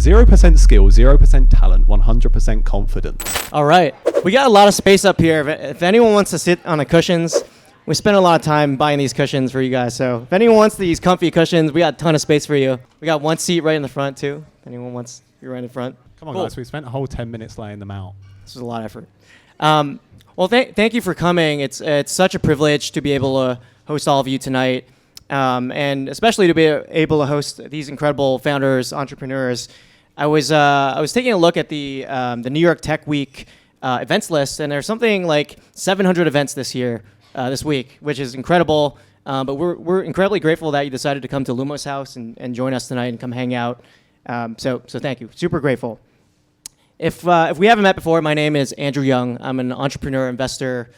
0% skill, 0% talent, 100% confidence. All right. We got a lot of space up here. If anyone wants to sit on the cushions, we spent a lot of time buying these cushions for you guys. So if anyone wants these comfy cushions, we got a ton of space for you. We got one seat right in the front, too. If anyone wants to be right in front. Come on, guys. We spent a whole 10 minutes laying them out. This was a lot of effort. Well, thank you for coming. It's such a privilege to be able to host all of you tonight, and especially to be able to host these incredible founders, entrepreneurs. I was taking a look at the New York Tech Week events list, and there's something like 700 events this week, which is incredible. But we're incredibly grateful that you decided to come to Lumos House and join us tonight and come hang out. So thank you. Super grateful. If we haven't met before, my name is Andrew Young. I'm an entrepreneur, investor,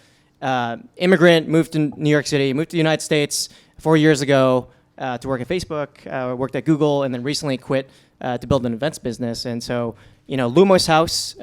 immigrant, moved to New York City, moved to the United States 4 years ago to work at Facebook, worked at Google, and then recently quit to build an events business. And so, Lumos House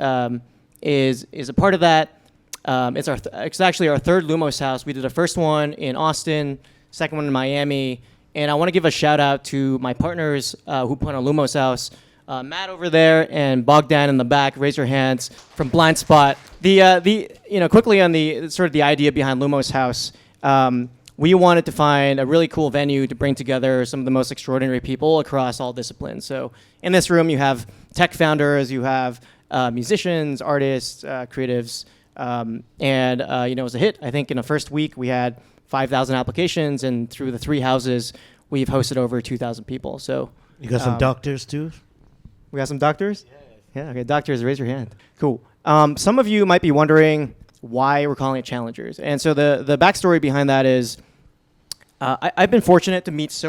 is a part of that. It's actually our third Lumos House. We did the first one in Austin, second one in Miami, and I want to give a shout out to my partners who put on Lumos House. Matt over there and Bogdan in the back, raise your hands from Blind Spot. Quickly on the sort of the idea behind Lumos House, we wanted to find a really cool venue to bring together some of the most extraordinary people across all disciplines. So in this room, you have tech founders, you have musicians, artists, creatives, and it was a hit. I think in the first week we had 5,000 applications, and through the three houses, we've hosted over 2,000 people. So you got some doctors too? We got some doctors? Yeah, okay, doctors, raise your hand. Cool. Some of you might be wondering why we're calling it Challengers. And so the backstory behind that is I've been fortunate to meet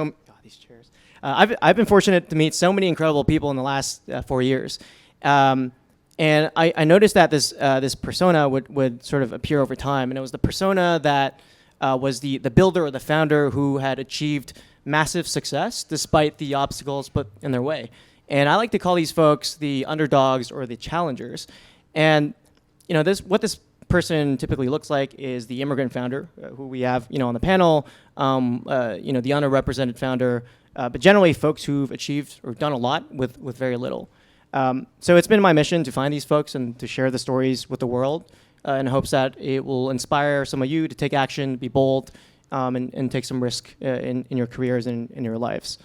I've been fortunate to meet so many incredible people in the last 4 years. And I noticed that this persona would sort of appear over time. And it was the persona that was the builder or the founder who had achieved massive success despite the obstacles put in their way. And I like to call these folks the underdogs or the challengers. And what this person typically looks like is the immigrant founder, who we have on the panel, the underrepresented founder, but generally folks who've achieved or done a lot with very little. So it's been my mission to find these folks and to share the stories with the world in hopes that it will inspire some of you to take action, be bold, and take some risk in your careers and in your lives.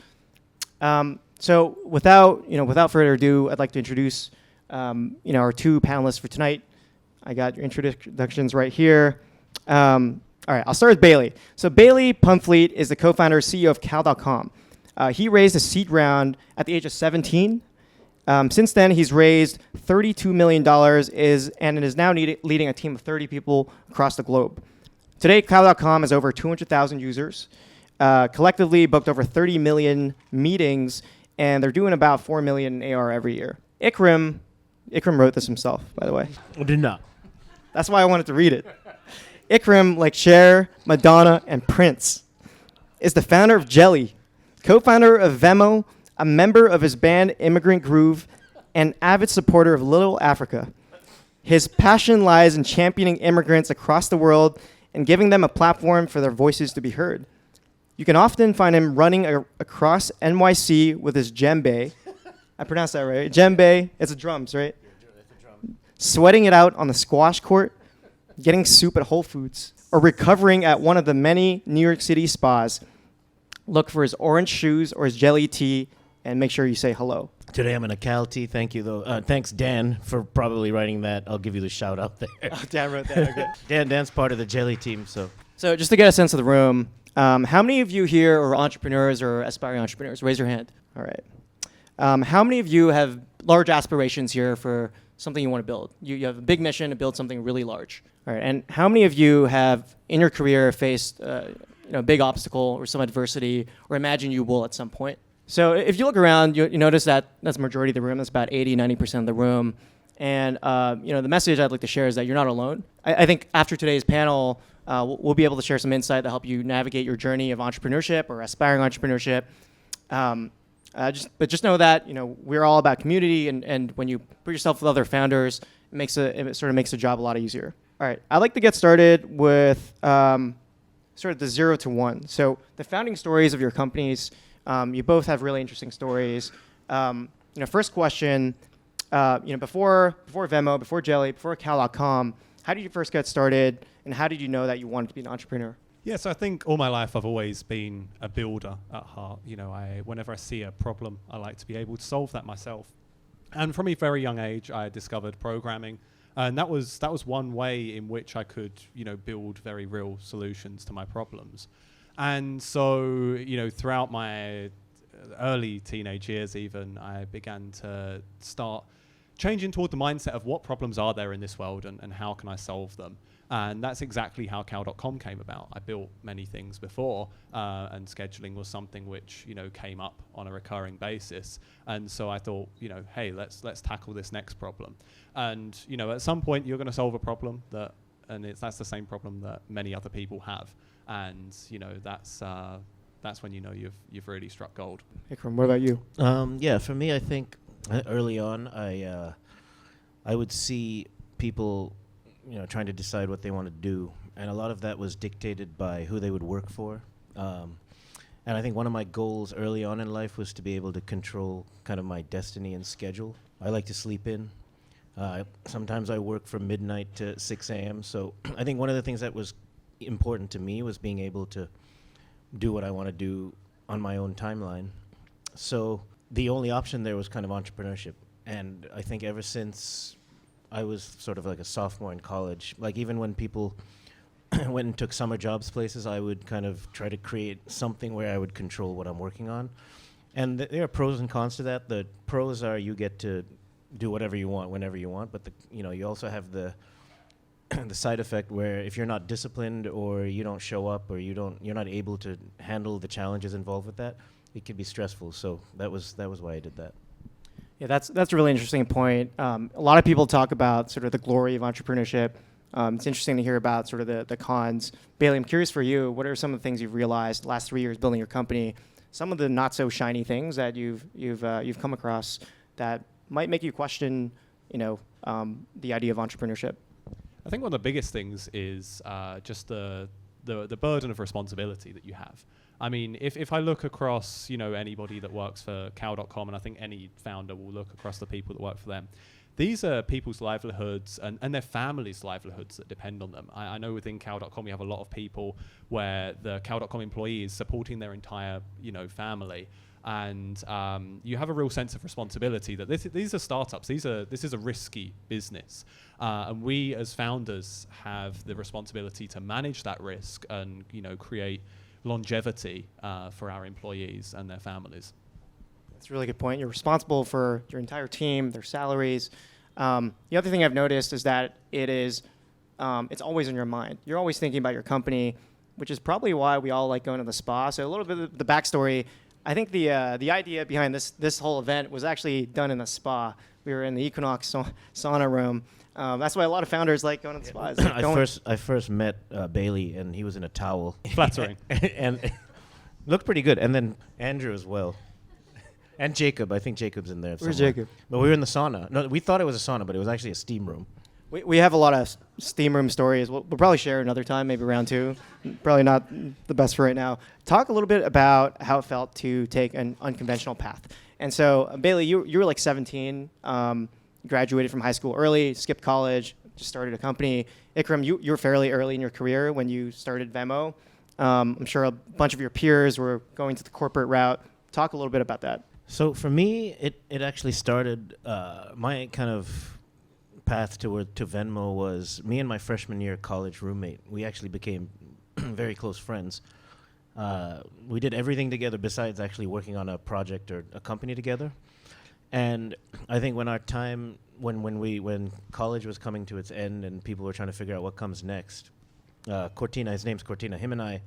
So without further ado, I'd like to introduce our two panelists for tonight. I got your introductions right here. All right, I'll start with Bailey. So Bailey Pumfleet is the co-founder and CEO of Cal.com. He raised a seed round at the age of 17. Since then, he's raised $32 million and is now leading a team of 30 people across the globe. Today, Cal.com has over 200,000 users, collectively booked over 30 million meetings, and they're doing about 4 million in AR every year. Iqram wrote this himself, by the way. I did not. That's why I wanted to read it. Iqram, like Cher, Madonna, and Prince, is the founder of Jelly, co-founder of Venmo, a member of his band Immigrant Groove, and avid supporter of Little Africa. His passion lies in championing immigrants across the world and giving them a platform for their voices to be heard. You can often find him running across NYC with his djembe. I pronounced that right. Djembe, it's the drums, right? Sweating it out on the squash court, getting soup at Whole Foods, or recovering at one of the many New York City spas. Look for his orange shoes or his jelly tea, and make sure you say hello. Today I'm in a Cal tee. Thank you, though. Thanks, Dan, for probably writing that. I'll give you the shout out there. Oh, Dan wrote that. Okay. Dan's part of the jelly team, so. So just to get a sense of the room, how many of you here are entrepreneurs or aspiring entrepreneurs? Raise your hand. All right. How many of you have large aspirations here for something you want to build? You have a big mission to build something really large. All right. And how many of you have, in your career, faced a big obstacle or some adversity, or imagine you will at some point? So if you look around, you notice that that's the majority of the room. That's about 80, 90% of the room. And the message I'd like to share is that you're not alone. I think after today's panel, we'll be able to share some insight to help you navigate your journey of entrepreneurship or aspiring entrepreneurship. But just know that we're all about community, and when you put yourself with other founders, it sort of makes the job a lot easier. All right, I'd like to get started with sort of the 0 to 1. So the founding stories of your companies. You both have really interesting stories. first question, before Venmo, before Jelly, before Cal.com, how did you first get started, and how did you know that you wanted to be an entrepreneur? Yes, I think all my life I've always been a builder at heart. Whenever I see a problem, I like to be able to solve that myself. And from a very young age, I discovered programming, and that was one way in which I could, build very real solutions to my problems. And so, throughout my early teenage years, even I began to start changing toward the mindset of what problems are there in this world and how can I solve them. And that's exactly how Cal.com came about. I built many things before, and scheduling was something which, came up on a recurring basis. And so I thought, hey, let's tackle this next problem. And, at some point you're going to solve a problem that's the same problem that many other people have. And, that's when you've really struck gold. Iqram, what about you? For me, I think early on, I would see people, trying to decide what they want to do, and a lot of that was dictated by who they would work for. And I think one of my goals early on in life was to be able to control kind of my destiny and schedule. I like to sleep in. Sometimes I work from midnight to 6 a.m. So I think one of the things that was important to me was being able to do what I want to do on my own timeline. So the only option there was kind of entrepreneurship. And I think ever since I was sort of like a sophomore in college, like even when people went and took summer jobs places, I would kind of try to create something where I would control what I'm working on. And there are pros and cons to that. The pros are you get to do whatever you want, whenever you want, but you also have the the side effect where if you're not disciplined or you don't show up or you're not able to handle the challenges involved with that, it can be stressful. So that was why I did that. Yeah, that's a really interesting point. A lot of people talk about sort of the glory of entrepreneurship. It's interesting to hear about sort of the cons. Bailey, I'm curious for you, what are some of the things you've realized the last 3 years building your company? Some of the not so shiny things that you've come across that might make you question, the idea of entrepreneurship. I think one of the biggest things is just the burden of responsibility that you have. I mean, if I look across, anybody that works for Cal.com, and I think any founder will look across the people that work for them, these are people's livelihoods and their families' livelihoods that depend on them. I know within Cal.com we have a lot of people where the Cal.com employee is supporting their entire, family. And you have a real sense of responsibility that these are startups. This is a risky business. And we as founders have the responsibility to manage that risk and, create longevity for our employees and their families. That's a really good point. You're responsible for your entire team, their salaries. The other thing I've noticed is that it's always in your mind. You're always thinking about your company, which is probably why we all like going to the spa. So a little bit of the backstory. I think the idea behind this whole event was actually done in a spa. We were in the Equinox sauna room. That's why a lot of founders like going to the spas. I first met Bailey, and he was in a towel. Flattering. And looked pretty good. And then Andrew as well. And Jacob. I think Jacob's in there Where's somewhere. Jacob? But we were in the sauna. No, we thought it was a sauna, but it was actually a steam room. We have a lot of steam room stories. We'll probably share another time, maybe round two. Probably not the best for right now. Talk a little bit about how it felt to take an unconventional path. And so, Bailey, you were like 17, graduated from high school early, skipped college, just started a company. Iqram, you were fairly early in your career when you started Venmo. I'm sure a bunch of your peers were going to the corporate route. Talk a little bit about that. So for me, it actually started, my kind of path to Venmo was me and my freshman year college roommate. We actually became very close friends. We did everything together besides actually working on a project or a company together. And I think when college was coming to its end and people were trying to figure out what comes next, Cortina, his name's Cortina, him and I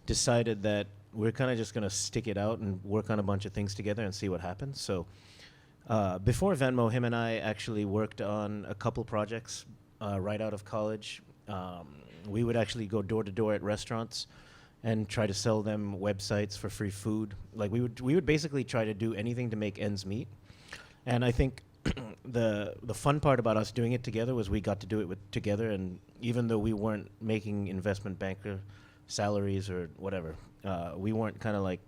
decided that we're kind of just going to stick it out and work on a bunch of things together and see what happens. So before Venmo, him and I actually worked on a couple projects right out of college. We would actually go door to door at restaurants and try to sell them websites for free food. Like we would basically try to do anything to make ends meet. And I think the fun part about us doing it together was we got to do it together. And even though we weren't making investment banker salaries or whatever, we weren't kind of like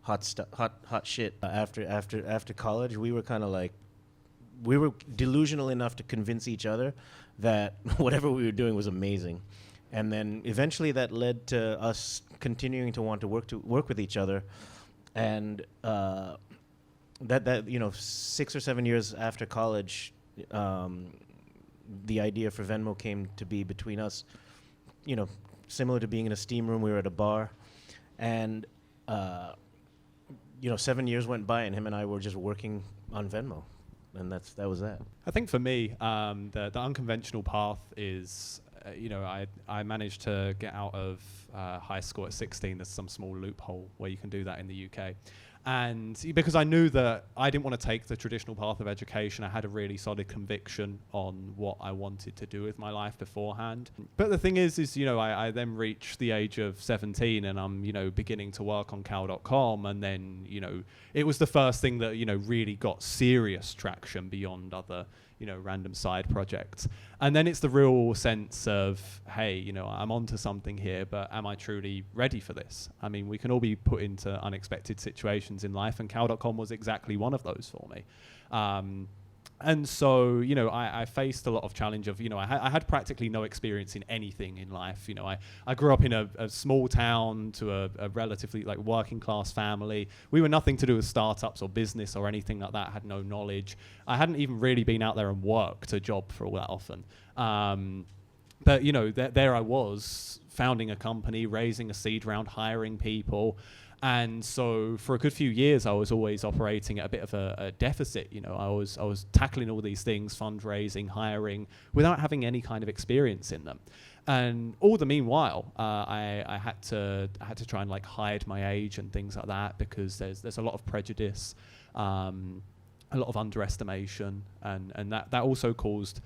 hot shit after college. We were kind of like, we were delusional enough to convince each other that whatever we were doing was amazing. And then eventually that led to us continuing to want to work with each other. And that 6 or 7 years after college, the idea for Venmo came to be between us, similar to being in a steam room. We were at a bar, and 7 years went by, and him and I were just working on Venmo, and that was that. I think for me, the unconventional path is, I managed to get out of high school at 16. There's some small loophole where you can do that in the UK. And because I knew that I didn't want to take the traditional path of education, I had a really solid conviction on what I wanted to do with my life beforehand. But the thing is I then reached the age of 17 and I'm, beginning to work on Cal.com. And then, it was the first thing that, really got serious traction beyond other, random side projects. And then it's the real sense of, hey, I'm onto something here, but am I truly ready for this? I mean, we can all be put into unexpected situations in life, and Cal.com was exactly one of those for me. And so, I faced a lot of challenge of, I had practically no experience in anything in life. I grew up in a small town to a relatively working class family. We were nothing to do with startups or business or anything like that. I had no knowledge. I hadn't even really been out there and worked a job for all that often. But, there I was founding a company, raising a seed round, hiring people. And so for a good few years, I was always operating at a bit of a deficit. I was tackling all these things, fundraising, hiring, without having any kind of experience in them. And all the meanwhile, I had to try and hide my age and things like that, because there's a lot of prejudice, a lot of underestimation, and that also caused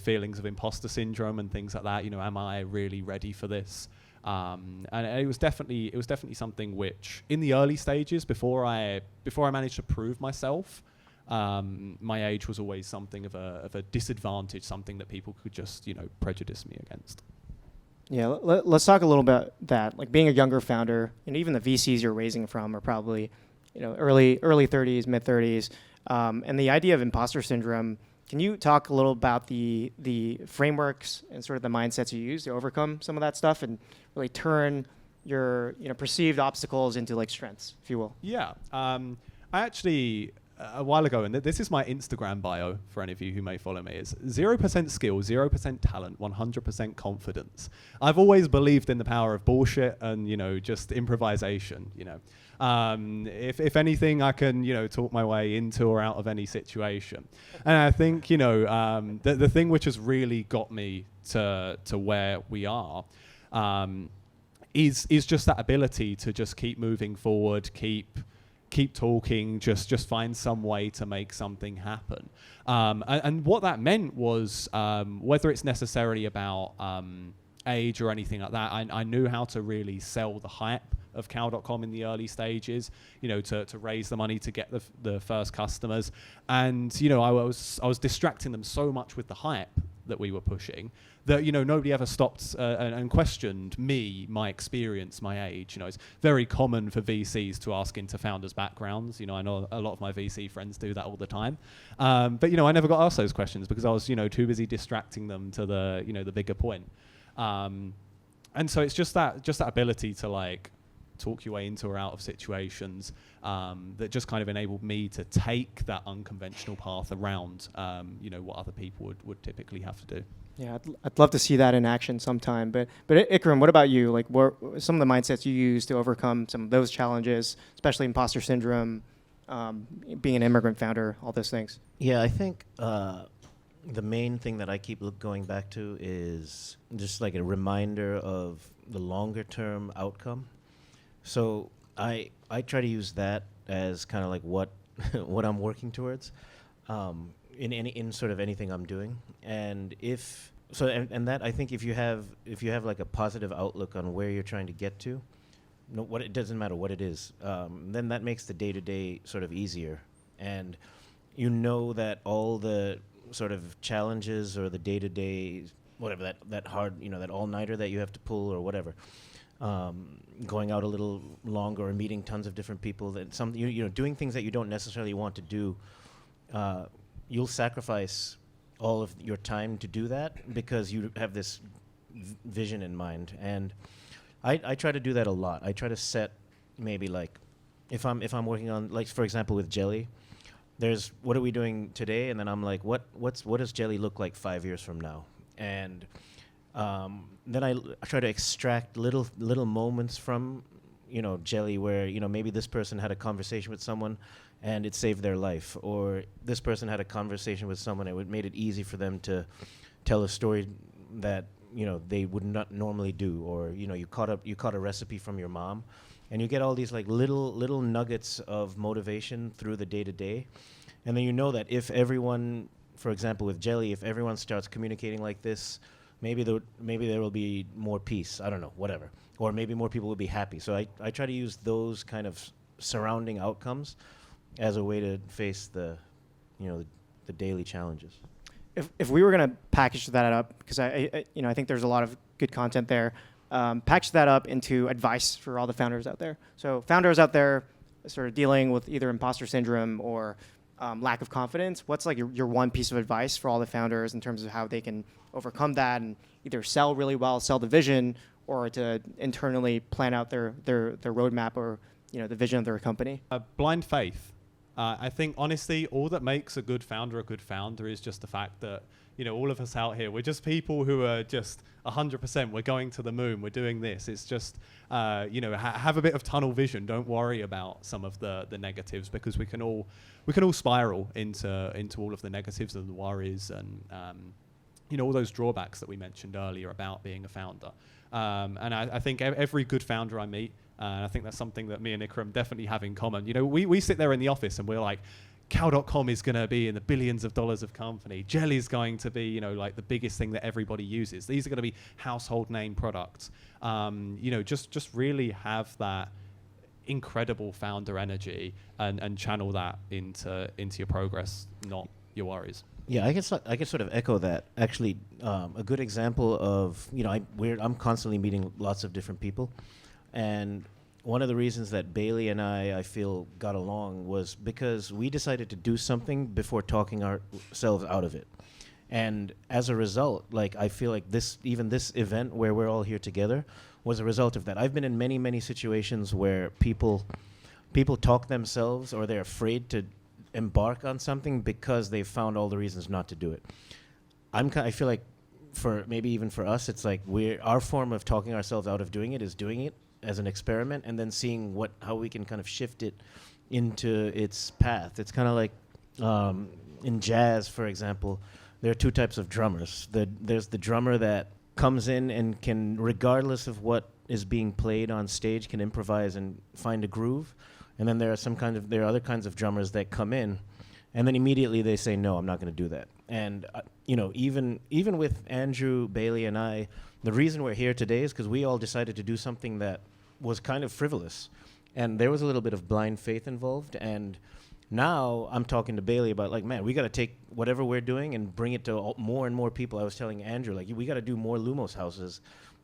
feelings of imposter syndrome and things like that. Am I really ready for this? And it was definitely something which, in the early stages, before I managed to prove myself, my age was always something of a disadvantage, something that people could just prejudice me against. Yeah, let's talk a little about that. Like being a younger founder, and even the VCs you're raising from are probably early 30s, mid 30s, and the idea of imposter syndrome. Can you talk a little about the frameworks and sort of the mindsets you use to overcome some of that stuff and really turn your perceived obstacles into strengths, if you will? Yeah, I actually a while ago, and this is my Instagram bio for any of you who may follow me, is 0% skill, 0% talent, 100% confidence. I've always believed in the power of bullshit and just improvisation. If anything, I can talk my way into or out of any situation. And I think the thing which has really got me to where we are is just that ability to just keep moving forward, keep talking, just find some way to make something happen. And what that meant was, whether it's necessarily about age or anything like that, I knew how to really sell the hype of Cal.com in the early stages, to raise the money to get the first customers. And, I was distracting them so much with the hype that we were pushing that, nobody ever stopped and questioned me, my experience, my age. It's very common for VCs to ask into founders' backgrounds. I know a lot of my VC friends do that all the time. But, I never got asked those questions because I was, too busy distracting them to the bigger point. And so it's just that ability to talk your way into or out of situations that just kind of enabled me to take that unconventional path around what other people would typically have to do. Yeah, I'd love to see that in action sometime. But Iqram, what about you? What are some of the mindsets you use to overcome some of those challenges, especially imposter syndrome, being an immigrant founder, all those things? Yeah, I think the main thing that I keep going back to is just a reminder of the longer term outcome. So I try to use that as kind of what what I'm working towards in sort of anything I'm doing. And that I think if you have a positive outlook on where you're trying to get to, it doesn't matter what it is, then that makes the day-to-day sort of easier. And that all the sort of challenges or the day-to-day whatever that hard that all-nighter that you have to pull or whatever, going out a little longer or meeting tons of different people. That you know, doing things that you don't necessarily want to do. You'll sacrifice all of your time to do that because you have this vision in mind. And I try to do that a lot. I try to set maybe like, if I'm working on, like, for example, with Jelly, there's what are we doing today, and then I'm like, what does Jelly look like 5 years from now? And then I try to extract little moments from, you know, Jelly where, you know, maybe this person had a conversation with someone and it saved their life, or this person had a conversation with someone and it made it easy for them to tell a story that, you know, they would not normally do, or, you know, you caught a recipe from your mom, and you get all these like little nuggets of motivation through the day-to-day. And then you know that if everyone, for example with Jelly, if everyone starts communicating like this, maybe there will be more peace. I don't know, whatever. Or maybe more people will be happy. So I try to use those kind of surrounding outcomes as a way to face the daily challenges. If we were going to package that up, because I think there's a lot of good content there, package that up into advice for all the founders out there. So founders out there sort of dealing with either imposter syndrome or lack of confidence, what's like your one piece of advice for all the founders in terms of how they can overcome that and either sell really well, sell the vision, or to internally plan out their roadmap or, you know, the vision of their company? Blind faith. I think, honestly, all that makes a good founder is just the fact that, you know, all of us out here, we're just people who are just 100%. We're going to the moon. We're doing this. It's just, have a bit of tunnel vision. Don't worry about some of the negatives, because we can all spiral into all of the negatives and the worries and, all those drawbacks that we mentioned earlier about being a founder. And I think every good founder I meet, and I think that's something that me and Iqram definitely have in common. You know, we sit there in the office and we're like, Cow.com is going to be in the billions of dollars of company. Jelly's going to be, like the biggest thing that everybody uses. These are going to be household name products. Just really have that incredible founder energy and channel that into your progress, not your worries. Yeah, I guess I could sort of echo that. Actually, a good example of, I'm constantly meeting lots of different people. And one of the reasons that Bailey and I feel got along was because we decided to do something before talking ourselves out of it. And as a result, like, I feel like this event where we're all here together was a result of that. I've been in many, many situations where people talk themselves, or they're afraid to embark on something because they've found all the reasons not to do it. I feel like maybe even for us, it's like our form of talking ourselves out of doing it is doing it as an experiment and then seeing how we can kind of shift it into its path. It's kind of like in jazz, for example, there are two types of drummers. There's the drummer that comes in and can, regardless of what is being played on stage, can improvise and find a groove. And then there are other kinds of drummers that come in, and then immediately they say, no, I'm not going to do that. And even with Andrew, Bailey, and I, the reason we're here today is because we all decided to do something that was kind of frivolous, and there was a little bit of blind faith involved. And now I'm talking to Bailey about, like, man, we got to take whatever we're doing and bring it to more and more people. I was telling Andrew, like, we got to do more Lumos houses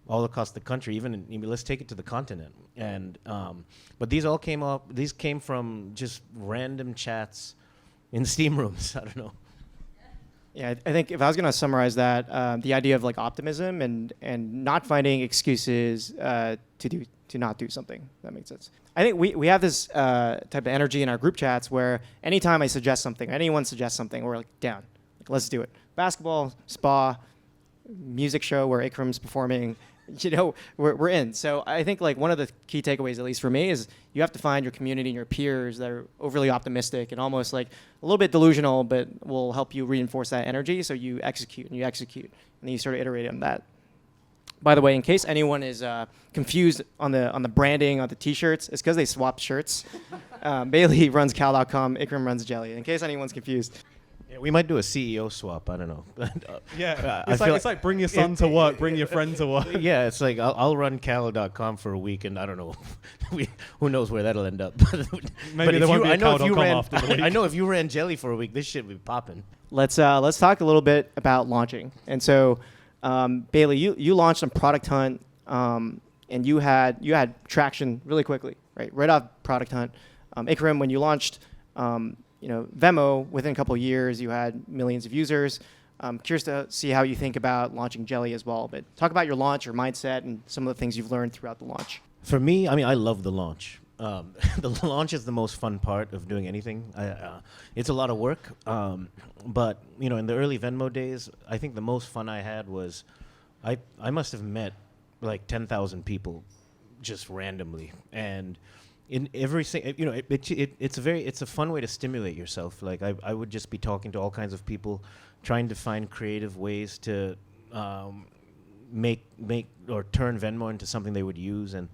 all across the country, let's take it to the continent. And but these came from just random chats in steam rooms. I don't know. Yeah, I think if I was going to summarize that, the idea of like optimism and not finding excuses to not do something. That makes sense. I think we have this type of energy in our group chats where anytime I suggest something, anyone suggests something, we're like, down. Like, let's do it. Basketball, spa, music show where Iqram's performing, we're in. So I think like one of the key takeaways, at least for me, is you have to find your community and your peers that are overly optimistic and almost like a little bit delusional, but will help you reinforce that energy. So you execute, and then you sort of iterate on that. By the way, in case anyone is confused on the branding on the T-shirts, it's because they swapped shirts. Bailey runs Cal.com, Iqram runs Jelly. In case anyone's confused. Yeah, we might do a CEO swap. I don't know. Yeah, it's like bring your son to work, bring your friend to work. Yeah, it's like I'll run Cal.com for a week, and I don't know. Who knows where that'll end up? Maybe there won't be a Cal.com after the week. I know if you ran Jelly for a week, this shit would be popping. Let's talk a little bit about launching. And so, Bailey, you launched on Product Hunt and you had traction really quickly, right off Product Hunt. Iqram, when you launched, Venmo, within a couple of years, you had millions of users. Curious to see how you think about launching Jelly as well. But talk about your launch, your mindset, and some of the things you've learned throughout the launch. For me, I mean, I love the launch. The launch is the most fun part of doing anything. It's a lot of work, but in the early Venmo days, I think the most fun I had was I must have met like 10,000 people just randomly, and in every it's a fun way to stimulate yourself. Like I would just be talking to all kinds of people, trying to find creative ways to make or turn Venmo into something they would use, and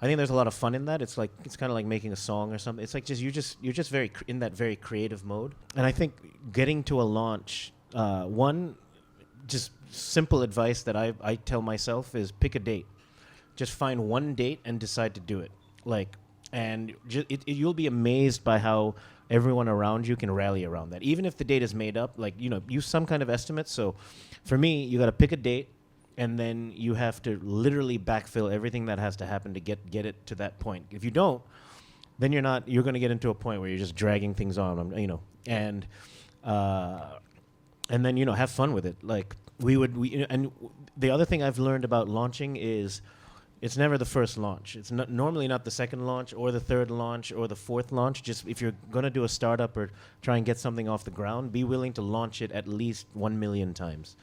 I think there's a lot of fun in that. It's kind of like making a song or something. It's like you're just very in that very creative mode. And I think getting to a launch, one just simple advice that I tell myself is pick a date. Just find one date and decide to do it. You'll be amazed by how everyone around you can rally around that. Even if the date is made up, use some kind of estimate. So for me, you got to pick a date, and then you have to literally backfill everything that has to happen to get it to that point. If you don't, then you're going to get into a point where you're just dragging things on, and then have fun with it. Like and the other thing I've learned about launching is it's never the first launch. It's normally not the second launch or the third launch or the fourth launch. Just if you're going to do a startup or try and get something off the ground, be willing to launch it at least 1 million times.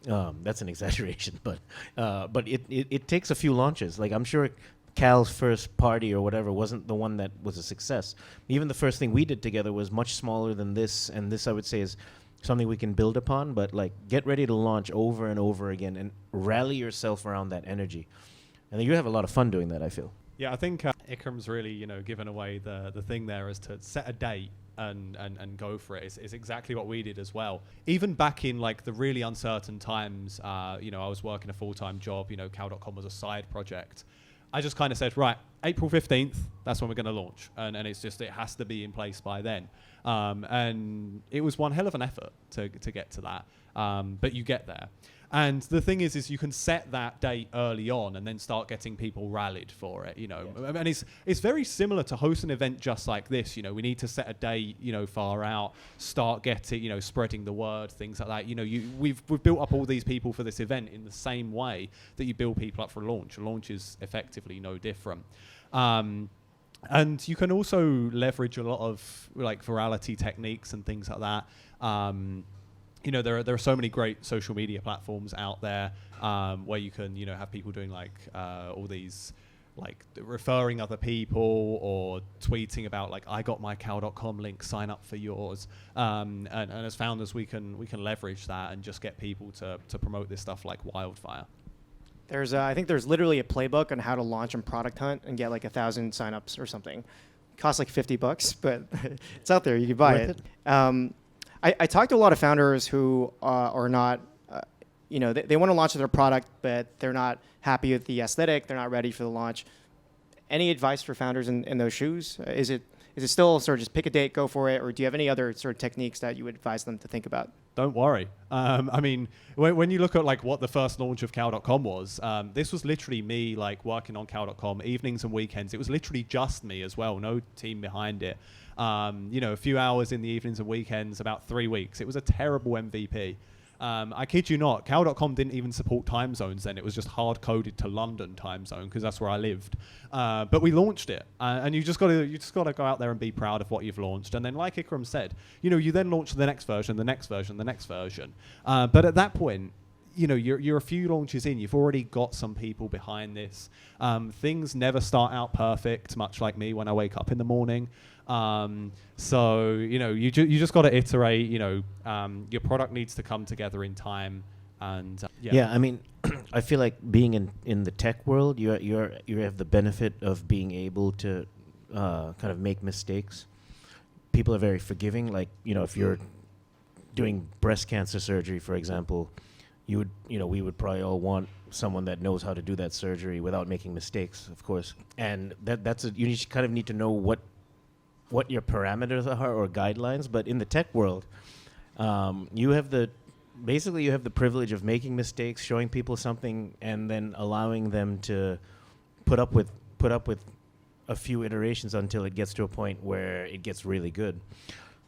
That's an exaggeration, but it takes a few launches. Like I'm sure Cal's first party or whatever wasn't the one that was a success. Even the first thing we did together was much smaller than this, and this I would say is something we can build upon. But get ready to launch over and over again and rally yourself around that energy, and then you have a lot of fun doing that, I feel. Yeah, I think Ikram's really given away the thing there is to set a date and go for it. It's exactly what we did as well. Even back in the really uncertain times, I was working a full-time job, Cal.com was a side project. I just kind of said, right, April 15th, that's when we're going to launch. And it's just, it has to be in place by then. And it was one hell of an effort to get to that. But you get there. And the thing is you can set that date early on and then start getting people rallied for it, Yeah. And it's very similar to host an event just like this. We need to set a date, far out, start getting, spreading the word, things like that. We've built up all these people for this event in the same way that you build people up for a launch. A launch is effectively no different. And you can also leverage a lot of virality techniques and things like that. There are so many great social media platforms out there where you can, have people doing all these referring other people or tweeting about I got my Cal.com link, sign up for yours. And as founders, we can leverage that and just get people to promote this stuff like wildfire. I think there's literally a playbook on how to launch on Product Hunt and get 1,000 signups or something. It costs $50, but it's out there. You can buy it. I talked to a lot of founders who are not, they want to launch their product, but they're not happy with the aesthetic. They're not ready for the launch. Any advice for founders in those shoes? Is it still sort of just pick a date, go for it, or do you have any other sort of techniques that you would advise them to think about? Don't worry. I mean, when you look at what the first launch of Cal.com was, this was literally me working on Cal.com evenings and weekends. It was literally just me as well, no team behind it. A few hours in the evenings and weekends, about 3 weeks. It was a terrible MVP. I kid you not, Cal.com didn't even support time zones then. It was just hard-coded to London time zone because that's where I lived. But we launched it, and you just got to go out there and be proud of what you've launched. And then, like Iqram said, you then launch the next version, the next version, the next version. But at that point, you're a few launches in. You've already got some people behind this. Things never start out perfect, much like me when I wake up in the morning. So you just got to iterate. Your product needs to come together in time. And I mean, I feel like being in the tech world, you have the benefit of being able to kind of make mistakes. People are very forgiving. If you're doing breast cancer surgery, for example, we would probably all want someone that knows how to do that surgery without making mistakes, of course. And you kind of need to know what your parameters are or guidelines. But in the tech world, you have the privilege of making mistakes, showing people something, and then allowing them to put up with a few iterations until it gets to a point where it gets really good.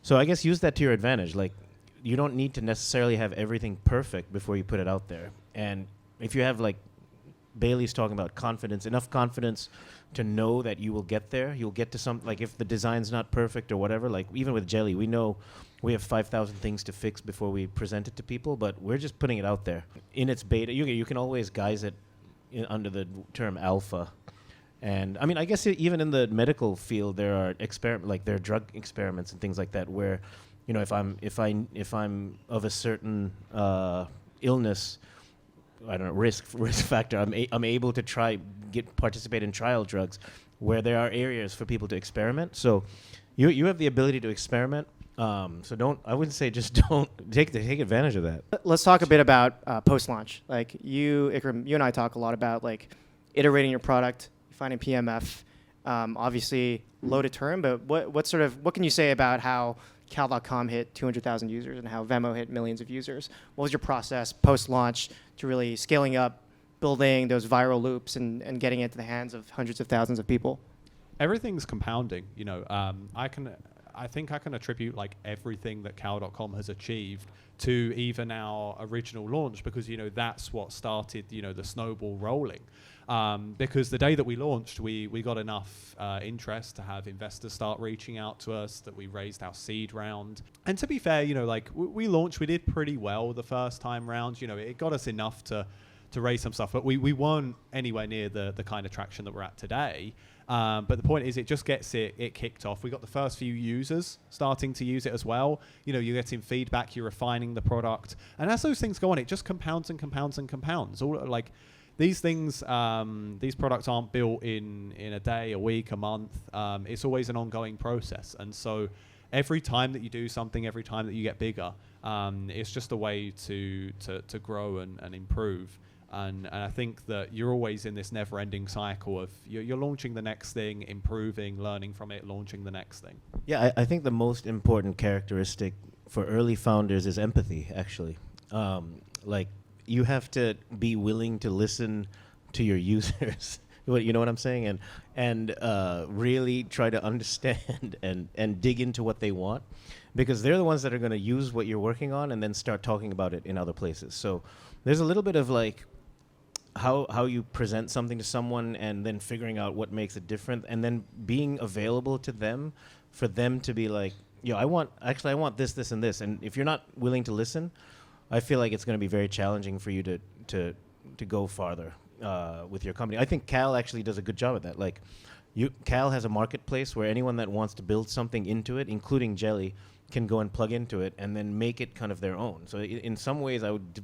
So I guess use that to your advantage. Like, you don't need to necessarily have everything perfect before you put it out there. And if you have, like Bailey's talking about, confidence, enough confidence to know that you will get there, you'll get to some, like if the design's not perfect or whatever, like even with jelly, we know we have 5,000 things to fix before we present it to people, but we're just putting it out there. In its beta, you can always guise it under the term alpha. And I mean, I guess even in the medical field, there are there are drug experiments and things like that where, you know, if I'm of a certain illness, I don't know, risk factor, I'm able to participate in trial drugs where there are areas for people to experiment. So you have the ability to experiment. So I wouldn't say just don't take advantage of that. Let's talk a bit about post-launch. Like Iqram, you and I talk a lot about like iterating your product, finding PMF, obviously low to term, but what can you say about how Cal.com hit 200,000 users and how Venmo hit millions of users? What was your process post-launch to really scaling up, building those viral loops and getting it into the hands of hundreds of thousands of people? Everything's compounding. You know, I think I can attribute like everything that Cal.com has achieved to even our original launch, because, you know, that's what started, you know, the snowball rolling. Because the day that we launched, we got enough interest to have investors start reaching out to us, that we raised our seed round. And to be fair, you know, like we launched, we did pretty well the first time round. You know, it got us enough to raise some stuff, but we weren't anywhere near the kind of traction that we're at today. But the point is, it just gets it kicked off. We got the first few users starting to use it as well. You know, you're getting feedback, you're refining the product. And as those things go on, it just compounds and compounds and compounds. All like these things, these products aren't built in a day, a week, a month. It's always an ongoing process. And so every time that you do something, every time that you get bigger, it's just a way to grow and improve. And I think that you're always in this never-ending cycle of you're launching the next thing, improving, learning from it, launching the next thing. Yeah, I think the most important characteristic for early founders is empathy, actually. Like, you have to be willing to listen to your users. You know what I'm saying? And really try to understand and dig into what they want, because they're the ones that are going to use what you're working on and then start talking about it in other places. So there's a little bit of like how you present something to someone and then figuring out what makes it different, and then being available to them for them to be like, yo, I want this, this, and this. And if you're not willing to listen, I feel like it's going to be very challenging for you to go farther with your company. I think Cal actually does a good job at that. Like, Cal has a marketplace where anyone that wants to build something into it, including Jelly, can go and plug into it and then make it kind of their own. So in some ways, I would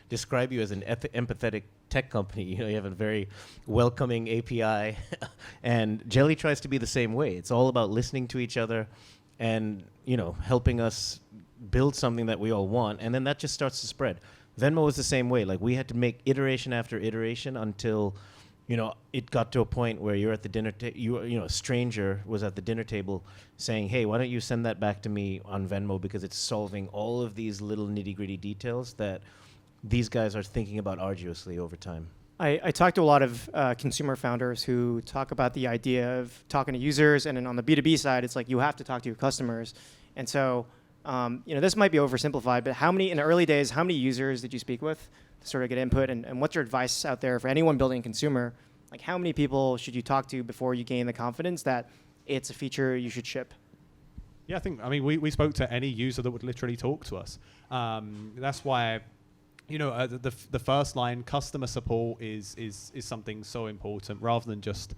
describe you as an empathetic tech company. You know, you have a very welcoming API, and Jelly tries to be the same way. It's all about listening to each other and, you know, helping us build something that we all want, and then that just starts to spread. Venmo was the same way. Like, we had to make iteration after iteration until, you know, it got to a point where you're at the dinner a stranger was at the dinner table saying, hey, why don't you send that back to me on Venmo, because it's solving all of these little nitty-gritty details that these guys are thinking about arduously over time. I talk to a lot of consumer founders who talk about the idea of talking to users, and then on the B2B side, it's like you have to talk to your customers. And so, you know, this might be oversimplified, but in the early days, how many users did you speak with to sort of get input? And what's your advice out there for anyone building consumer? Like, how many people should you talk to before you gain the confidence that it's a feature you should ship? Yeah, I mean, we spoke to any user that would literally talk to us. That's why, you know, the first line, customer support is something so important, rather than just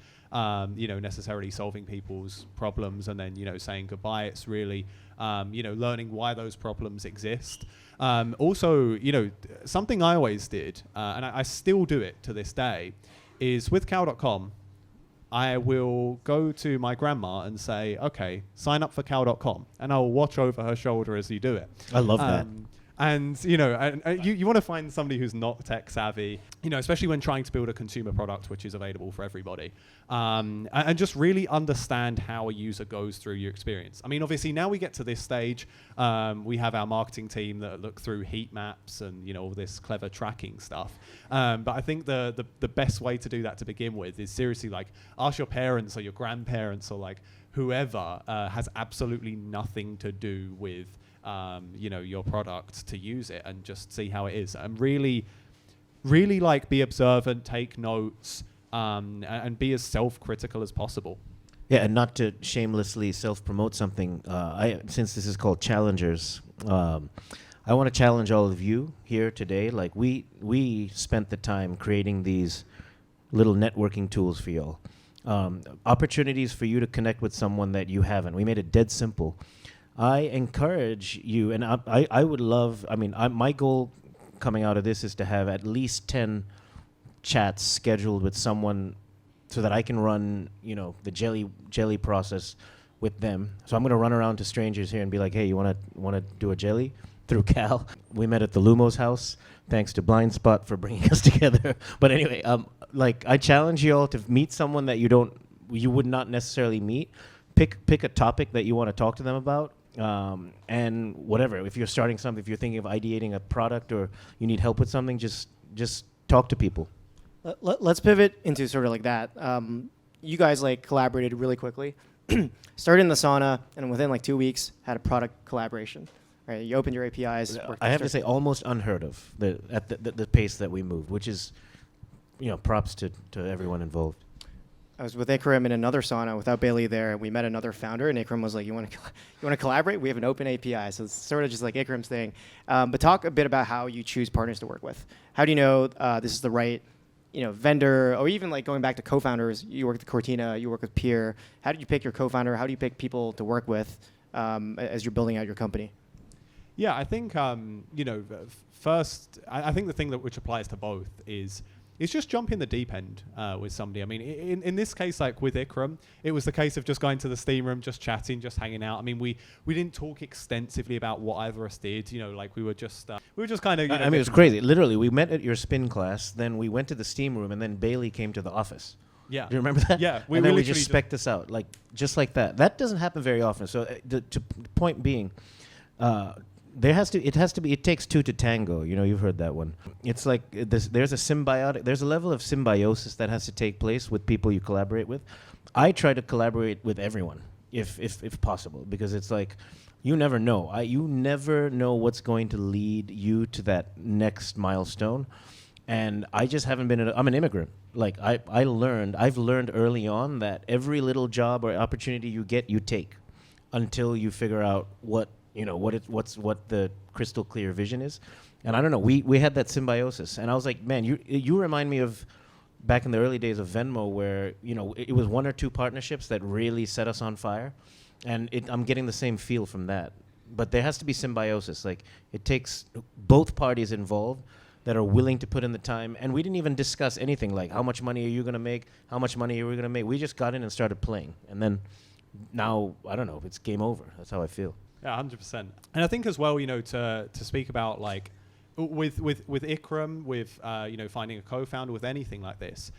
you know, necessarily solving people's problems and then, you know, saying goodbye. It's really you know, learning why those problems exist. Also, you know, something I always did, and I still do it to this day, is with Cal.com, I will go to my grandma and say, okay, sign up for Cal.com, and I'll watch over her shoulder as you do it. I love that. And you want to find somebody who's not tech savvy, especially when trying to build a consumer product which is available for everybody, and just really understand how a user goes through your experience. I mean, obviously now we get to this stage, we have our marketing team that look through heat maps and all this clever tracking stuff. But I think the best way to do that to begin with is seriously like ask your parents or your grandparents or like whoever has absolutely nothing to do with your product to use it, and just see how it is, and really like be observant, take notes, and be as self-critical as possible. Yeah, and not to shamelessly self-promote something, since this is called Challengers, I want to challenge all of you here today. Like we spent the time creating these little networking tools for y'all, opportunities for you to connect with someone that you haven't. We made it dead simple. I encourage you, and I would love, my goal coming out of this is to have at least 10 chats scheduled with someone so that I can run, the jelly process with them. So I'm going to run around to strangers here and be like, hey, you want to do a jelly? Through Cal. We met at the Lumos House. Thanks to Blind Spot for bringing us together. But anyway, I challenge you all to meet someone that you would not necessarily meet. Pick a topic that you want to talk to them about. And whatever, if you're starting something, if you're thinking of ideating a product or you need help with something, just talk to people. Let's pivot into sort of like that. You guys collaborated really quickly, started in the sauna, and within 2 weeks had a product collaboration. Right, you opened your APIs. I have to say, almost unheard of at the pace that we moved, which is, props to everyone involved. I was with Iqram in another sauna without Bailey there, and we met another founder, and Iqram was like, you want to collaborate? We have an open API. So it's sort of just like Ikram's thing. But talk a bit about how you choose partners to work with. How do you know this is the right vendor, or even going back to co-founders? You work with Cortina, you work with Peer. How did you pick your co-founder? How do you pick people to work with as you're building out your company? Yeah, I think, first, I think the thing which applies to both is just jump in the deep end with somebody. I mean, in this case, with Iqram, it was the case of just going to the steam room, just chatting, just hanging out. I mean, we didn't talk extensively about what either of us did. We were just kind of. It was crazy. Literally, we met at your spin class, then we went to the steam room, and then Bailey came to the office. Yeah. Do you remember that? Yeah. And then we just spec'd us out, just like that. That doesn't happen very often. So the point being, it takes two to tango. You've heard that one. It's like there's a level of symbiosis that has to take place with people you collaborate with. I try to collaborate with everyone if possible, because it's like, you never know. You never know what's going to lead you to that next milestone. And I just haven't been, I'm an immigrant. I've learned early on that every little job or opportunity you get, you take until you figure out what the crystal clear vision is. And I don't know, we had that symbiosis, and I was like, man, you remind me of back in the early days of Venmo, where it was one or two partnerships that really set us on fire, and I'm getting the same feel from that. But there has to be symbiosis. It takes both parties involved that are willing to put in the time, and we didn't even discuss anything like how much money are you going to make, how much money are we going to make. We just got in and started playing, and then now I don't know, it's game over. That's how I feel. Yeah, 100%. And I think as well, to speak about with Iqram, with finding a co-founder with anything like this,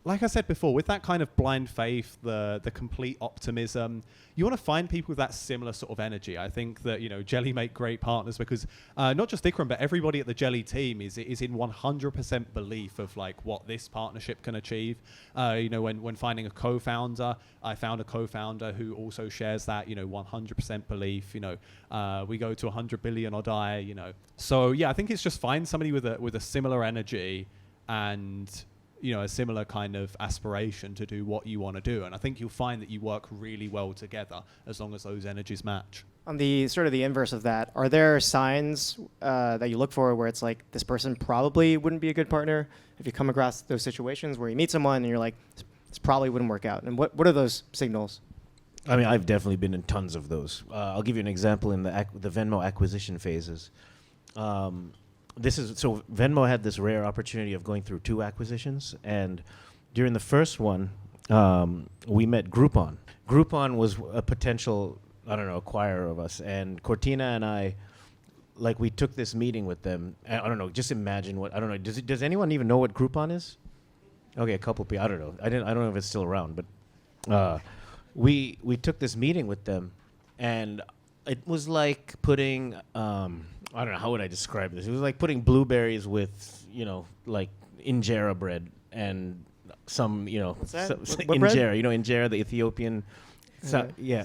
like I said before, with that kind of blind faith, the complete optimism, you want to find people with that similar sort of energy. I think that, Jelly make great partners because not just Iqram, but everybody at the Jelly team is in 100% belief of what this partnership can achieve. When finding a co-founder, I found a co-founder who also shares that, 100% belief. We go to 100 billion or die, So yeah, I think it's just find somebody with a similar energy and a similar kind of aspiration to do what you want to do. And I think you'll find that you work really well together as long as those energies match. On the sort of the inverse of that, are there signs that you look for where it's like, this person probably wouldn't be a good partner? If you come across those situations where you meet someone and you're like, this probably wouldn't work out. And what are those signals? I mean, I've definitely been in tons of those. I'll give you an example in the Venmo acquisition phases. Venmo had this rare opportunity of going through 2 acquisitions, and during the first one, we met Groupon. Groupon was a potential, acquirer of us, and Cortina and I like we took this meeting with them. I don't know. Just imagine what I don't know. Does anyone even know what Groupon is? Okay, a couple people. I don't know. I don't know if it's still around, but we took this meeting with them, and it was like putting I don't know, how would I describe this? It was like putting blueberries with, like injera bread and some, What's that? injera, bread? Injera, the Ethiopian. Yeah.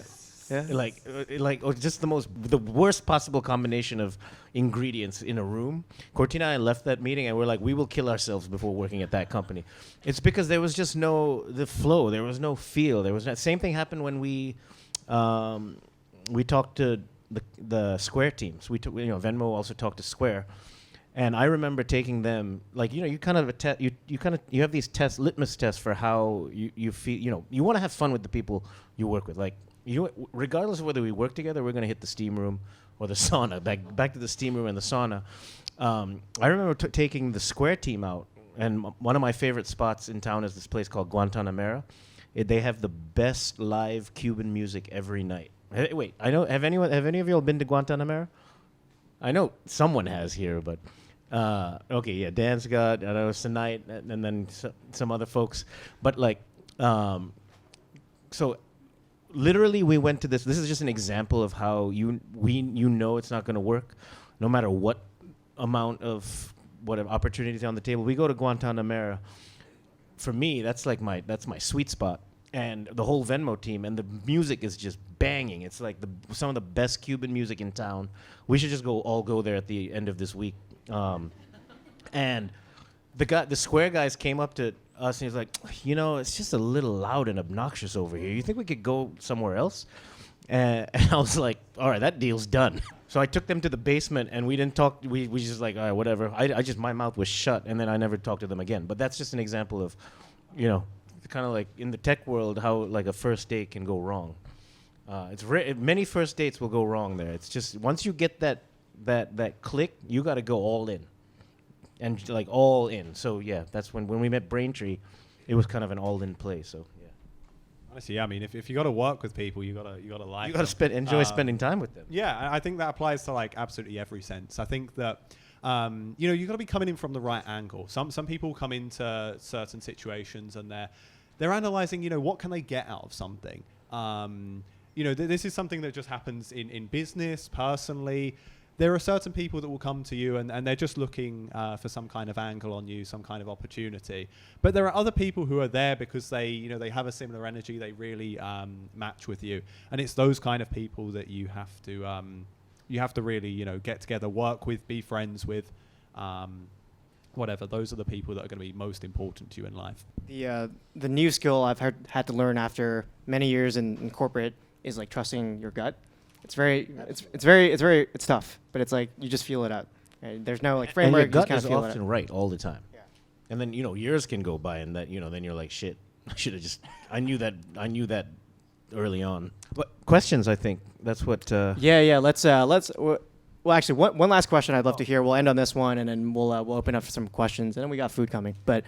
Just the worst possible combination of ingredients in a room. Cortina and I left that meeting and we're like, we will kill ourselves before working at that company. It's because there was just the flow. There was no feel. There was same thing happened when we talked to the Square teams. Venmo also talked to Square. And I remember taking them, like, you kind of you have these litmus tests for how you feel. You want to have fun with the people you work with. Like, regardless of whether we work together, we're going to hit the steam room or the sauna. Back to the steam room and the sauna. I remember taking the Square team out, and one of my favorite spots in town is this place called Guantanamera. They have the best live Cuban music every night. Wait, I know. Have any of you all been to Guantanamera? I know someone has here, but okay, yeah. Dan's got. I know tonight, and then some other folks. But so literally, we went to this. This is just an example of how it's not going to work, no matter what amount of whatever opportunities on the table. We go to Guantanamera. For me, that's my sweet spot. And the whole Venmo team, and the music is just banging. It's like some of the best Cuban music in town. We should just all go there at the end of this week. And the Square guys came up to us and he's like, it's just a little loud and obnoxious over here. You think we could go somewhere else? And I was like, all right, that deal's done. So I took them to the basement and we didn't talk. We just like, all right, whatever. My mouth was shut, and then I never talked to them again. But that's just an example of, kind of like in the tech world, how like a first date can go wrong. Many first dates will go wrong there. It's just once you get that click, you got to go all in, and like all in. So yeah, that's when we met Braintree, it was kind of an all in play. So yeah. Honestly, yeah, I mean, if you got to work with people, you gotta like. You gotta enjoy spending time with them. Yeah, I think that applies to like absolutely every sense. I think that. You got to be coming in from the right angle. Some people come into certain situations and they're analyzing, what can they get out of something. This is something that just happens in business, personally. There are certain people that will come to you and they're just looking for some kind of angle on you, some kind of opportunity. But there are other people who are there because they have a similar energy. They really match with you, and it's those kind of people that you have to really, get together, work with, be friends with, whatever. Those are the people that are going to be most important to you in life. The new skill I've had to learn after many years in corporate is like trusting your gut. It's tough, but it's like you just feel it out. Right? There's no like framework. And your gut you just is feel often right all the time. Yeah. And then years can go by, and that then you're like, shit, I should have just. I knew that early on. But questions, I think that's what. Yeah. Let's. Well, actually, one last question I'd love to hear. We'll end on this one, and then we'll open up for some questions, and then we got food coming. But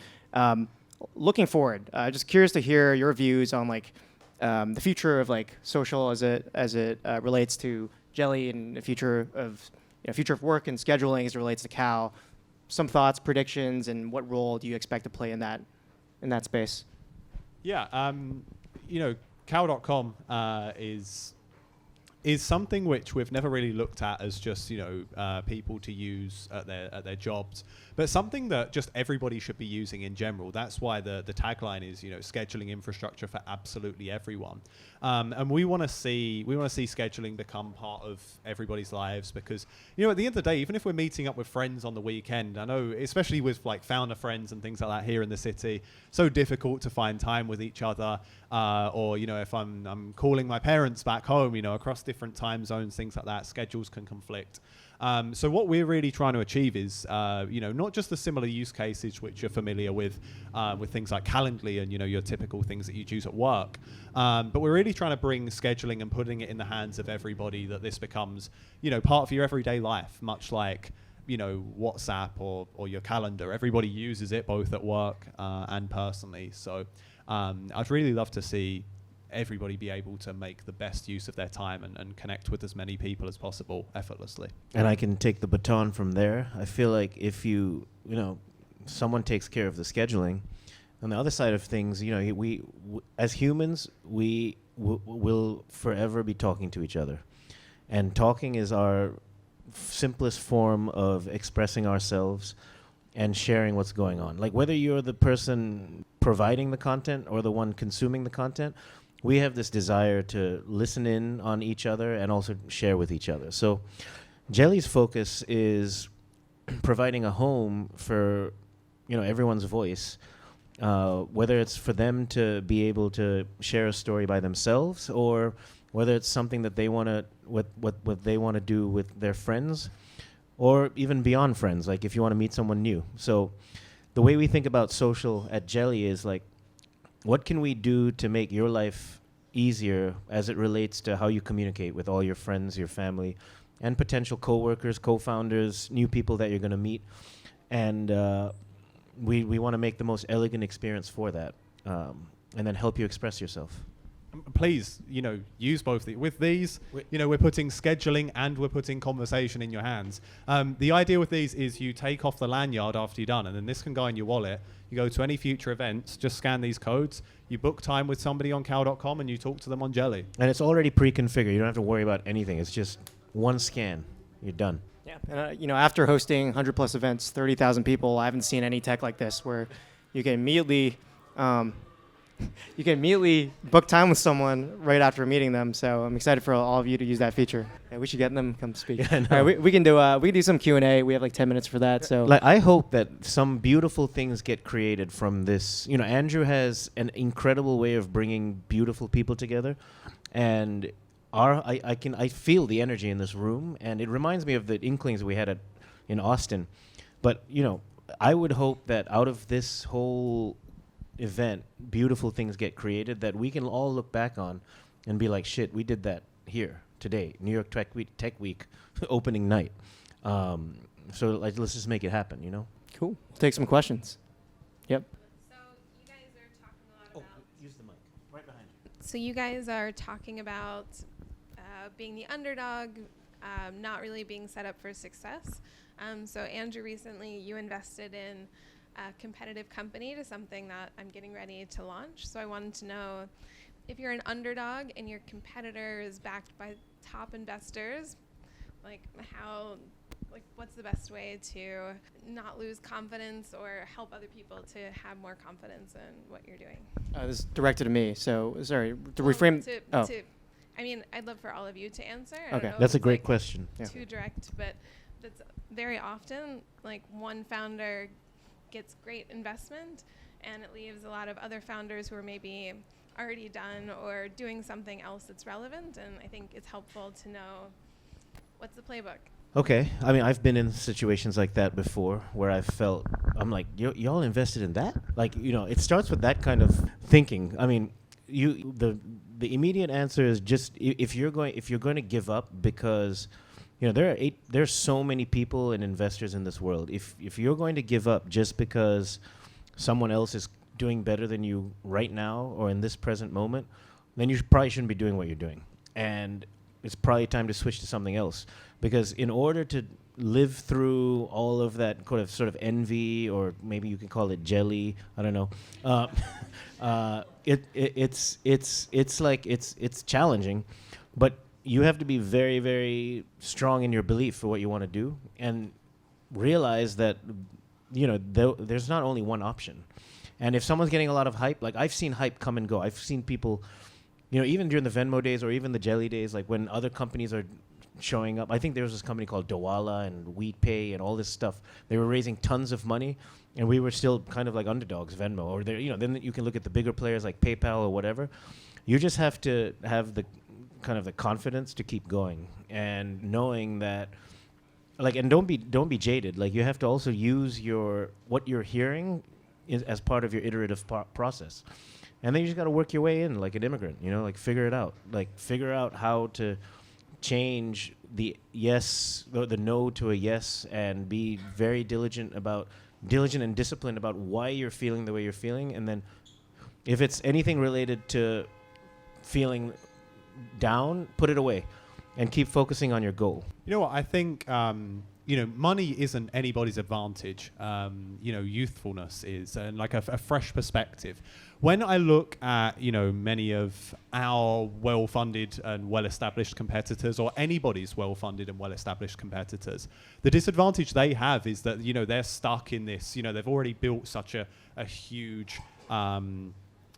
looking forward, just curious to hear your views on like the future of like social as it relates to Jelly, and the future of work and scheduling as it relates to Cal. Some thoughts, predictions, and what role do you expect to play in that space? Yeah, Cal.com is something which we've never really looked at as just people to use at their jobs, but something that just everybody should be using in general. That's why the tagline is scheduling infrastructure for absolutely everyone, and we want to see scheduling become part of everybody's lives, because at the end of the day, even if we're meeting up with friends on the weekend, I know especially with like founder friends and things like that here in the city, so difficult to find time with each other, or if I'm calling my parents back home, across different time zones, things like that, schedules can conflict. So what we're really trying to achieve is, not just the similar use cases which you're familiar with things like Calendly and your typical things that you use at work, but we're really trying to bring scheduling and putting it in the hands of everybody, that this becomes part of your everyday life, much like WhatsApp or your calendar. Everybody uses it both at work and personally. So I'd really love to see everybody be able to make the best use of their time and connect with as many people as possible effortlessly. And I can take the baton from there. I feel like if someone takes care of the scheduling, on the other side of things, we as humans, we will forever be talking to each other. And talking is our simplest form of expressing ourselves and sharing what's going on. Like whether you're the person providing the content or the one consuming the content, we have this desire to listen in on each other and also share with each other. So Jelly's focus is providing a home for everyone's voice, whether it's for them to be able to share a story by themselves or whether it's something that they want to what they want to do with their friends, or even beyond friends, like if you want to meet someone new. So the way we think about social at Jelly is like, what can we do to make your life easier as it relates to how you communicate with all your friends, your family, and potential coworkers, co-founders, new people that you're going to meet. And we want to make the most elegant experience for that, and then help you express yourself. Please, use both. With these, we're putting scheduling and we're putting conversation in your hands. The idea with these is you take off the lanyard after you're done, and then this can go in your wallet. You go to any future events, just scan these codes, you book time with somebody on cal.com, and you talk to them on Jelly. And it's already pre-configured. You don't have to worry about anything. It's just one scan. You're done. Yeah. And, after hosting 100 plus events, 30,000 people, I haven't seen any tech like this where you can immediately book time with someone right after meeting them. So I'm excited for all of you to use that feature. Yeah, we should get them come speak. Yeah, no. All right, we can do some Q&A. We have like 10 minutes for that. So I hope that some beautiful things get created from this. Andrew has an incredible way of bringing beautiful people together, and I feel the energy in this room, and it reminds me of the inklings we had in Austin. But I would hope that out of this whole event, beautiful things get created that we can all look back on and be like, shit, we did that here today, New York Tech Week opening night. So let's just make it happen, Cool. We'll take some questions. Yep. So you guys are talking a lot about. Use the mic right behind you. So you guys are talking about being the underdog, not really being set up for success. So Andrew, recently you invested in a competitive company to something that I'm getting ready to launch. So I wanted to know if you're an underdog and your competitor is backed by top investors, what's the best way to not lose confidence or help other people to have more confidence in what you're doing? This is directed to me. So sorry to reframe. I'd love for all of you to answer. I Okay. don't know That's if a it's, great question. Yeah. too direct, but that's very often one founder gets great investment and it leaves a lot of other founders who are maybe already done or doing something else that's relevant, and I think it's helpful to know what's the playbook. Okay. I've been in situations like that before where I've felt, I'm like, y'all invested in that? It starts with that kind of thinking. The immediate answer is just if you're going to give up because there's so many people and investors in this world. If you're going to give up just because someone else is doing better than you right now or in this present moment, then you probably shouldn't be doing what you're doing. And it's probably time to switch to something else. Because in order to live through all of that sort of envy, or maybe you can call it jelly, I don't know. It's challenging, but you have to be very, very strong in your belief for what you want to do, and realize that there's not only one option. And if someone's getting a lot of hype, I've seen hype come and go. I've seen people, even during the Venmo days or even the Jelly days, when other companies are showing up. I think there was this company called Dawala and WheatPay and all this stuff. They were raising tons of money, and we were still kind of like underdogs, Venmo. Or then you can look at the bigger players like PayPal or whatever. You just have to have the kind of the confidence to keep going, and knowing that, and don't be jaded. You have to also use what you're hearing as part of your iterative process, and then you just got to work your way in like an immigrant. Figure it out. Figure out how to change the yes, the no to a yes, and be very diligent and disciplined about why you're feeling the way you're feeling. And then if it's anything related to feeling down, put it away and keep focusing on your goal. You know what? I think, money isn't anybody's advantage. Youthfulness is, and like a fresh perspective. When I look at, many of our well-funded and well-established competitors, or anybody's well-funded and well-established competitors, the disadvantage they have is that, they're stuck in this, they've already built such a huge, kind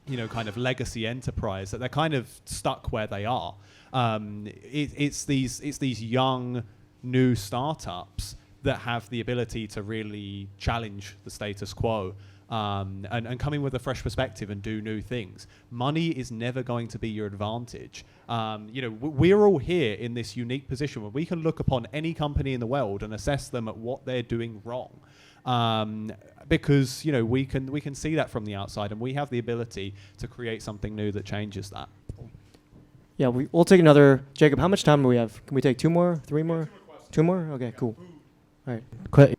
of legacy enterprise that they're kind of stuck where they are. It's these young, new startups that have the ability to really challenge the status quo, and come in with a fresh perspective and do new things. Money is never going to be your advantage. We're all here in this unique position where we can look upon any company in the world and assess them at what they're doing wrong. Because we can see that from the outside, and we have the ability to create something new that changes that. Yeah, we'll take another. Jacob, how much time do we have? Can we take 2 more, 3 more? 2 more? Okay, cool. All right.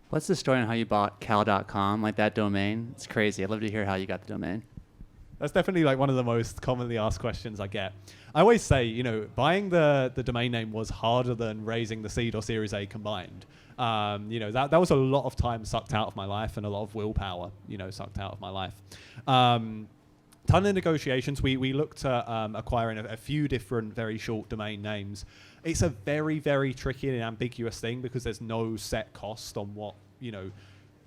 What's the story on how you bought cal.com, like that domain? It's crazy. I'd love to hear how you got the domain. That's definitely like one of the most commonly asked questions I get. I always say, buying the domain name was harder than raising the seed or Series A combined. That was a lot of time sucked out of my life and a lot of willpower, sucked out of my life. Ton of negotiations. We looked at acquiring a few different very short domain names. It's a very, very tricky and ambiguous thing because there's no set cost on what,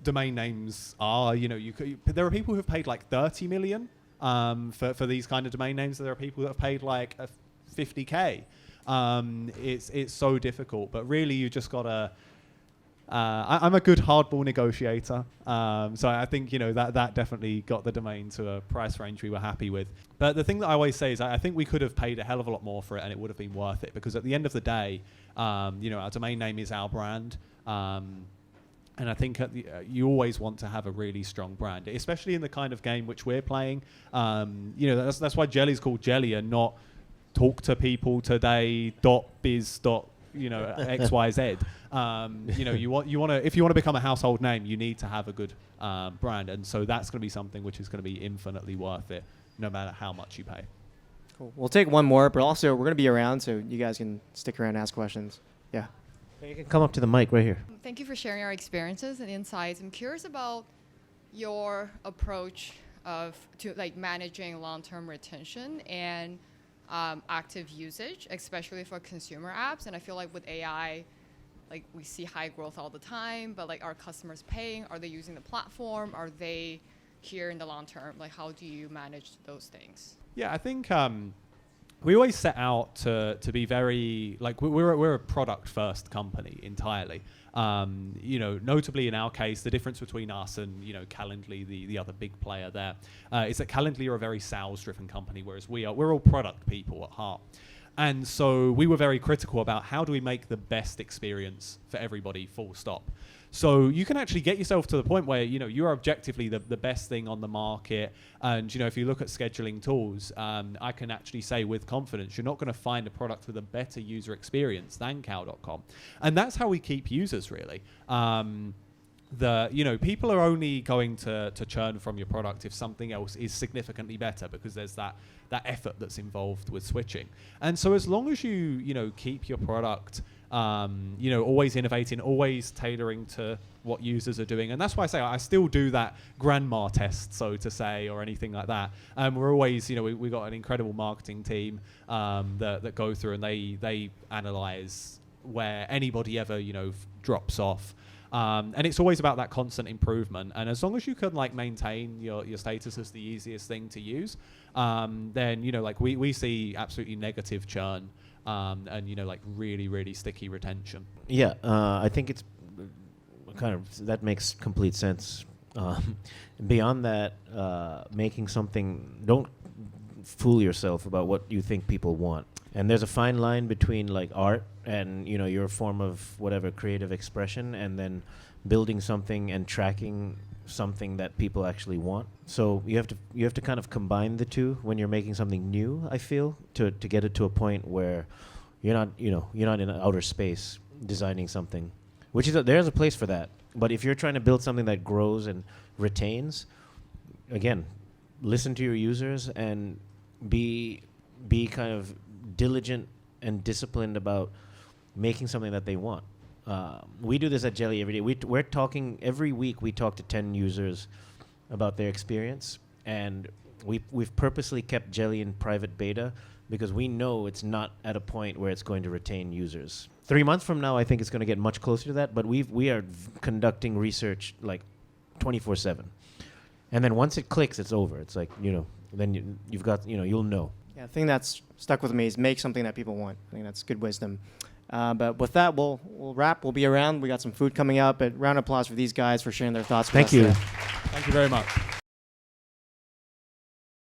domain names are. There are people who've paid like 30 million for these kind of domain names. There are people that have paid like 50K. It's so difficult, but really you just gotta. I'm a good hardball negotiator, so I think that definitely got the domain to a price range we were happy with. But the thing that I always say is I think we could have paid a hell of a lot more for it, and it would have been worth it, because at the end of the day, our domain name is our brand, and I think you always want to have a really strong brand, especially in the kind of game which we're playing. That's why Jelly's called Jelly and not talk to people today.biz. XYZ. You want to, if you want to become a household name, you need to have a good brand, and so that's going to be something which is going to be infinitely worth it, no matter how much you pay. Cool. We'll take one more, but also we're going to be around, so you guys can stick around and ask questions. Yeah. You can come up to the mic right here. Thank you for sharing your experiences and insights. I'm curious about your approach to like managing long-term retention and active usage, especially for consumer apps. And I feel like with AI, like we see high growth all the time, but like are customers paying? Are they using the platform? Are they here in the long term? Like how do you manage those things? Yeah, I think we always set out to be very, like we're a product first company entirely. Notably in our case, the difference between us and, Calendly, the other big player there, is that Calendly are a very sales-driven company, whereas we're all product people at heart. And so we were very critical about how do we make the best experience for everybody, full stop. So you can actually get yourself to the point where, you're objectively the best thing on the market. And, if you look at scheduling tools, I can actually say with confidence, you're not going to find a product with a better user experience than cal.com. And that's how we keep users, really. People are only going to churn from your product if something else is significantly better, because there's that effort that's involved with switching. And so as long as you keep your product always innovating, always tailoring to what users are doing. And that's why I say I still do that grandma test, so to say, or anything like that. We're always, we got an incredible marketing team that go through and they analyze where anybody ever, drops off. And it's always about that constant improvement. And as long as you can maintain your status as the easiest thing to use, then, we see absolutely negative churn. And really, really sticky retention. Yeah, I think it's that makes complete sense. Beyond that, making something, don't fool yourself about what you think people want. And there's a fine line between art and your form of whatever creative expression, and then building something and tracking something that people actually want. So you have to kind of combine the two when you're making something new, I feel, to get it to a point where you're not in outer space designing something, which is there's a place for that. But if you're trying to build something that grows and retains, again, listen to your users and be be kind of diligent and disciplined about making something that they want. We do this at Jelly every day. We're talking every week. We talk to 10 users about their experience, and we've purposely kept Jelly in private beta because we know it's not at a point where it's going to retain users. 3 months from now, I think it's going to get much closer to that, but we are conducting research like 24/7. And then once it clicks, it's over. It's like, then you've got, you'll know. Yeah, the thing that's stuck with me is make something that people want. I think that's good wisdom. But with that, we'll wrap. We'll be around. We got some food coming up. But round of applause for these guys for sharing their thoughts with us Thank you. today. Thank you very much.